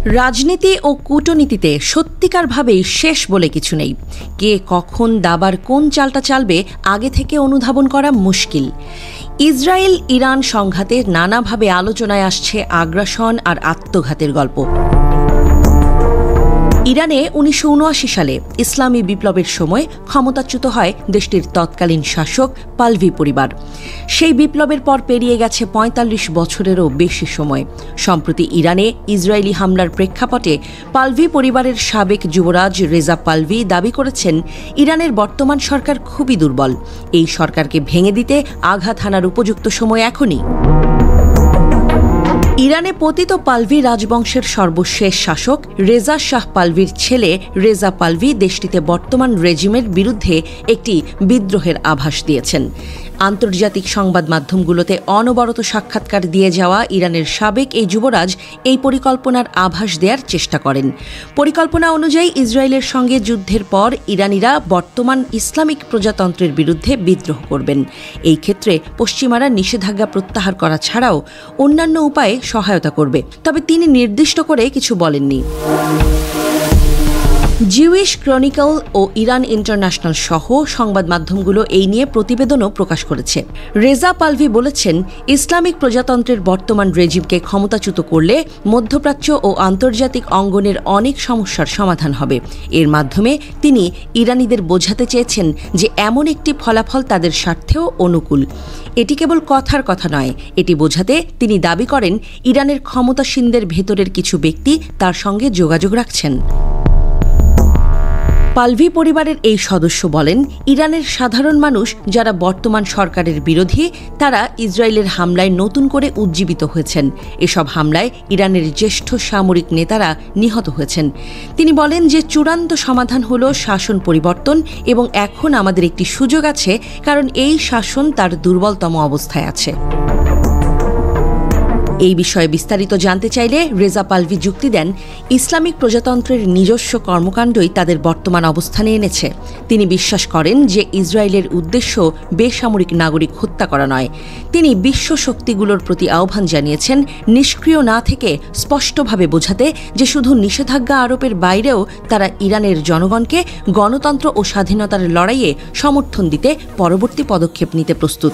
রাজনীতি ও কূটনীতিতে সত্যিকারভাবেই শেষ বলে কিছু নেই। কে কখন দাবার কোন চালটা চালবে আগে থেকে অনুধাবন করা মুশকিল। ইসরায়েল ইরান সংঘাতে নানাভাবে আলোচনায় আসছে আগ্রাসন আর আত্মঘাতের গল্প। ইরানে ১৯৭৯ সালে ইসলামী বিপ্লবের সময় ক্ষমতাচ্যুত হয় দেশটির তৎকালীন শাসক পালভি পরিবার। সেই বিপ্লবের পর পেরিয়ে গেছে ৪৫ বছরেরও বেশি সময়। সম্প্রতি ইরানে ইসরায়েলি হামলার প্রেক্ষাপটে পালভি পরিবারের সাবেক যুবরাজ রেজা পালভি দাবি করেছেন, ইরানের বর্তমান সরকার খুবই দুর্বল। এই সরকারকে ভেঙে দিতে আঘাত হানার উপযুক্ত সময় এখনই। ইরানে পতিত পালভি রাজবংশের সর্বশেষ শাসক রেজা শাহ পালভির ছেলে রেজা পালভি দেশটিতে বর্তমান রেজিমের বিরুদ্ধে একটি বিদ্রোহের আভাস দিয়েছেন। আন্তর্জাতিক সংবাদ মাধ্যমগুলোতে অনবরত সাক্ষাৎকার দিয়ে যাওয়া ইরানের সাবেক এই যুবরাজ এই পরিকল্পনার আভাস দেওয়ার চেষ্টা করেন। পরিকল্পনা অনুযায়ী ইসরায়েলের সঙ্গে যুদ্ধের পর ইরানিরা বর্তমান ইসলামিক প্রজাতন্ত্রের বিরুদ্ধে বিদ্রোহ করবেন। এই ক্ষেত্রে পশ্চিমারা নিষেধাজ্ঞা প্রত্যাহার করা ছাড়াও অন্যান্য উপায়ে সহায়তা করবে, তবে তিনি নির্দিষ্ট করে কিছু বলেননি। জিউইশ ক্রনিকল ও ইরান ইন্টারন্যাশনাল সহ সংবাদ মাধ্যমগুলো এই নিয়ে প্রতিবেদনও প্রকাশ করেছে। রেজা পালভি বলেছেন, ইসলামিক প্রজাতন্ত্রের বর্তমান রেজিমকে ক্ষমতাচ্যুত করলে মধ্যপ্রাচ্য ও আন্তর্জাতিক অঙ্গনের অনেক সমস্যার সমাধান হবে। এর মাধ্যমে তিনি ইরানিদের বোঝাতে চেয়েছেন যে এমন একটি ফলাফল তাদের স্বার্থেও অনুকূল। এটি কেবল কথার কথা নয়, এটি বোঝাতে তিনি দাবি করেন ইরানের ক্ষমতাসীনদের ভেতরের কিছু ব্যক্তি তার সঙ্গে যোগাযোগ রাখছেন। পালভি পরিবারের এই সদস্য বলেন, ইরানের সাধারণ মানুষ যারা বর্তমান সরকারের বিরোধী, তারা ইসরায়েলের হামলায় নতুন করে উজ্জীবিত হয়েছেন। এসব হামলায় ইরানের জ্যেষ্ঠ সামরিক নেতারা নিহত হয়েছেন। তিনি বলেন যে চূড়ান্ত সমাধান হল শাসন পরিবর্তন, এবং এখন আমাদের একটি সুযোগ আছে, কারণ এই শাসন তার দুর্বলতম অবস্থায় আছে। এই বিষয়ে বিস্তারিত জানতে চাইলে রেজা পালভি যুক্তি দেন, ইসলামিক প্রজাতন্ত্রের নিজস্ব কর্মকাণ্ডই তাদের বর্তমান অবস্থানে এনেছে। তিনি বিশ্বাস করেন যে ইসরায়েলের উদ্দেশ্য বেসামরিক নাগরিক হত্যা করা নয়। তিনি বিশ্ব শক্তিগুলোর প্রতি আহ্বান জানিয়েছেন নিষ্ক্রিয় না থেকে স্পষ্টভাবে বোঝাতে যে শুধু নিষেধাজ্ঞা আরোপের বাইরেও তারা ইরানের জনগণকে গণতন্ত্র ও স্বাধীনতার লড়াইয়ে সমর্থন দিতে পরবর্তী পদক্ষেপ নিতে প্রস্তুত।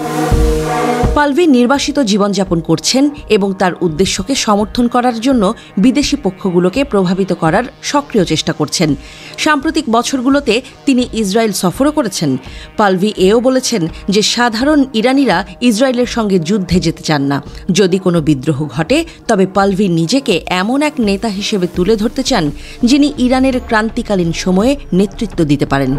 পালভি নির্বাসিত জীবনযাপন করছেন এবং তার উদ্দেশ্যকে সমর্থন করার জন্য বিদেশি পক্ষগুলোকে প্রভাবিত করার সক্রিয় চেষ্টা করছেন। সাম্প্রতিক বছরগুলোতে তিনি ইসরায়েল সফরও করেছেন। পালভি এও বলেছেন যে সাধারণ ইরানিরা ইসরায়েলের সঙ্গে যুদ্ধে যেতে চান না। যদি কোনো বিদ্রোহ ঘটে, তবে পালভি নিজেকে এমন এক নেতা হিসেবে তুলে ধরতে চান যিনি ইরানের ক্রান্তিকালীন সময়ে নেতৃত্ব দিতে পারেন।